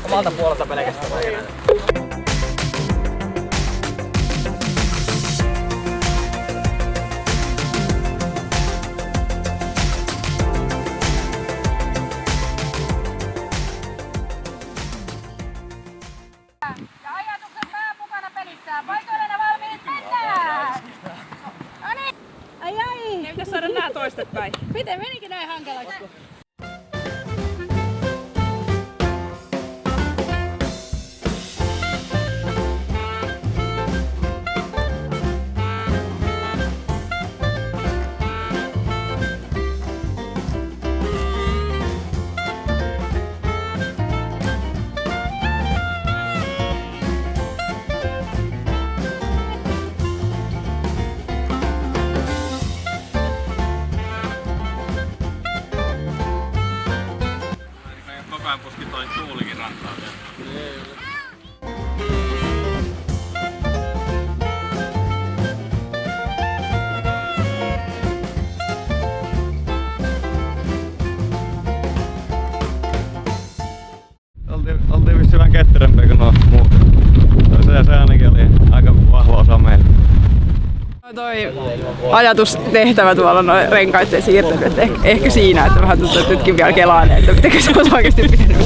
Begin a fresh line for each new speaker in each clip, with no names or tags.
Omalta puolelta pelkästään vaikka.
Ja ajatukset pää mukana pelissä. Paikoillenne valmiit, mennään! Noniin! Ai!
Ne pitäis saada nää toistepäin.
Miten menikin näin hankalaksi?
Koko ajan puski toi tuulikin rantaan.
Oltiin vissiin vähän ketterämpiä kuin nuo muut. Se ainakin oli aika vahva osa meillä.
Toi ajatustehtävä tuolla noin renkaiden siirtely, että ehkä siinä, että vähän tuntuu, että nytkin vielä kelailee, että mitenkö se olisi oikeasti pitänyt.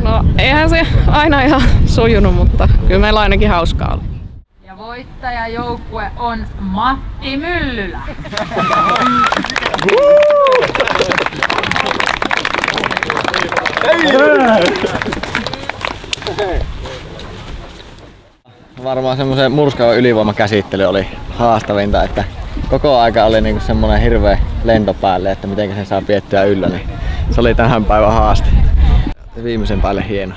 No eihän se aina ihan sujunut, mutta kyllä meillä ainakin hauskaa oli.
Ja voittajajoukkue on Matti Myllylä.
Varmaan semmoisen murskaavan ylivoimakäsittely oli haastavinta, että koko aika oli niinku semmonen hirveä lento päälle, että miten sen saa piettyä yllä, niin se oli tähän päivän haaste. Viimeisen päälle hieno.